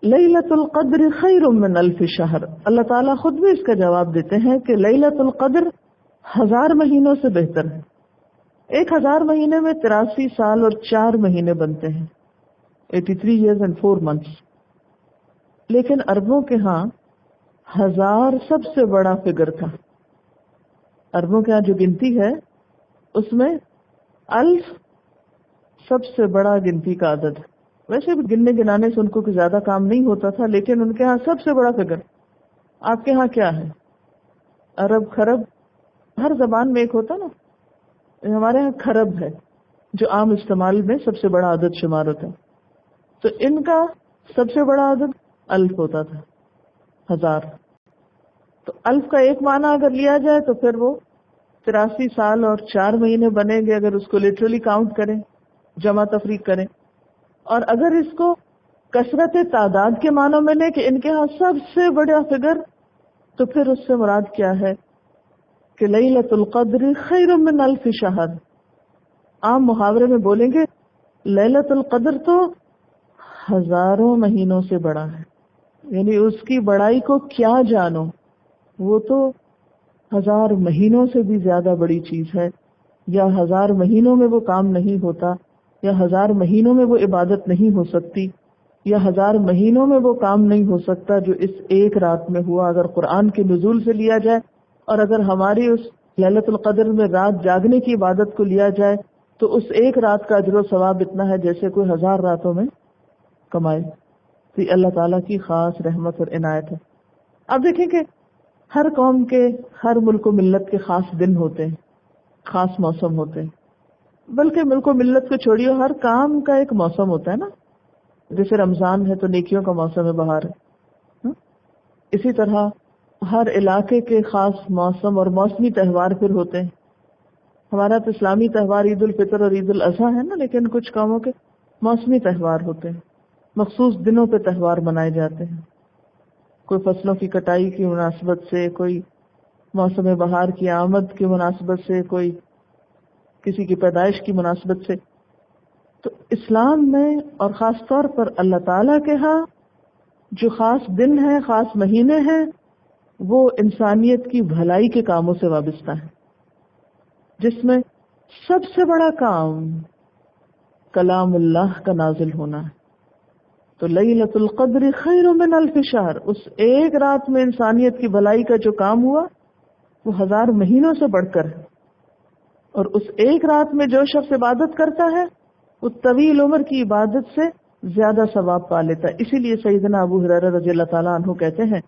لیلۃ القدر خیر من الف شہر، اللہ تعالیٰ خود بھی اس کا جواب دیتے ہیں کہ لیلۃ القدر 1000 مہینوں سے بہتر ہے۔ 1000 مہینے میں 83 سال اور 4 مہینے بنتے ہیں، 83 years and 4 months۔ لیکن عربوں کے ہاں 1000 سب سے بڑا فگر تھا۔ عربوں کے ہاں جو گنتی ہے اس میں الف سب سے بڑا گنتی کا عدد ہے۔ ویسے بھی گننے گنانے سے ان کو کوئی زیادہ کام نہیں ہوتا تھا، لیکن ان کے ہاں سب سے بڑا فگر۔ آپ کے ہاں کیا ہے؟ عرب، خرب، ہر زبان میں ایک ہوتا نا، ہمارے ہاں خرب ہے جو عام استعمال میں سب سے بڑا عدد شمار ہوتا ہے، تو ان کا سب سے بڑا عدد الف ہوتا تھا، 1000۔ تو الف کا ایک معنی اگر لیا جائے تو پھر وہ 83 سال اور 4 مہینے بنے گے اگر اس کو لٹرلی کاؤنٹ کریں، جمع تفریق کریں۔ اور اگر اس کو کثرت تعداد کے معنوں میں لیں کہ ان کے ہاں سب سے بڑا فگر، تو پھر اس سے مراد کیا ہے کہ لیلۃ القدر خیر من الف شہر۔ عام محاورے میں بولیں گے لیلۃ القدر تو ہزاروں مہینوں سے بڑا ہے، یعنی اس کی بڑائی کو کیا جانو، وہ تو 1000 مہینوں سے بھی زیادہ بڑی چیز ہے، یا 1000 مہینوں میں وہ کام نہیں ہوتا، یا 1000 مہینوں میں وہ عبادت نہیں ہو سکتی، یا 1000 مہینوں میں وہ کام نہیں ہو سکتا جو اس ایک رات میں ہوا۔ اگر قرآن کے نزول سے لیا جائے اور اگر ہماری اس لیلۃ القدر میں رات جاگنے کی عبادت کو لیا جائے تو اس ایک رات کا اجر و ثواب اتنا ہے جیسے کوئی 1000 راتوں میں کمائے۔ تو یہ اللہ تعالیٰ کی خاص رحمت اور عنایت ہے۔ اب دیکھیں کہ ہر قوم کے، ہر ملک و ملت کے خاص دن ہوتے ہیں، خاص موسم ہوتے ہیں، بلکہ ملک و ملت کو چھوڑیے، ہر کام کا ایک موسم ہوتا ہے نا۔ جیسے رمضان ہے تو نیکیوں کا موسم ہے، بہار ہے۔ اسی طرح ہر علاقے کے خاص موسم اور موسمی تہوار پھر ہوتے ہیں۔ ہمارا تو اسلامی تہوار عید الفطر اور عید الاضحیٰ ہے نا، لیکن کچھ قوموں کے موسمی تہوار ہوتے ہیں، مخصوص دنوں پہ تہوار منائے جاتے ہیں۔ کوئی فصلوں کی کٹائی کی مناسبت سے، کوئی موسم بہار کی آمد کی مناسبت سے، کوئی کسی کی پیدائش کی مناسبت سے۔ تو اسلام میں اور خاص طور پر اللہ تعالیٰ کے ہاں جو خاص دن ہیں، خاص مہینے ہیں، وہ انسانیت کی بھلائی کے کاموں سے وابستہ ہے، جس میں سب سے بڑا کام کلام اللہ کا نازل ہونا ہے۔ تو لیلۃ القدر خیر من الف شہر، اس ایک رات میں انسانیت کی بھلائی کا جو کام ہوا وہ 1000 مہینوں سے بڑھ کر ہے۔ اور اس ایک رات میں جو شخص عبادت کرتا ہے وہ طویل عمر کی عبادت سے زیادہ ثواب پا لیتا ہے۔ اسی لیے سیدنا ابو ہریرہ رضی اللہ تعالیٰ عنہ کہتے ہیں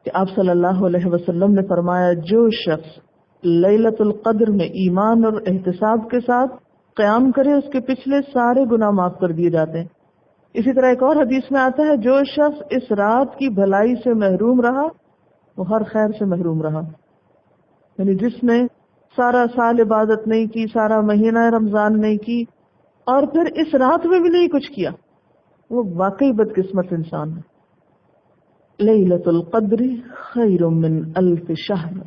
کہ آپ صلی اللہ علیہ وسلم نے فرمایا، جو شخص لیلۃ القدر میں ایمان اور احتساب کے ساتھ قیام کرے اس کے پچھلے سارے گناہ معاف کر دیے جاتے ہیں۔ اسی طرح ایک اور حدیث میں آتا ہے، جو شخص اس رات کی بھلائی سے محروم رہا وہ ہر خیر سے محروم رہا۔ یعنی جس نے سارا سال عبادت نہیں کی، سارا مہینہ رمضان نہیں کی، اور پھر اس رات میں بھی نہیں کچھ کیا، وہ واقعی بدقسمت انسان ہے۔ لیلۃ القدر خیر من الف شہر۔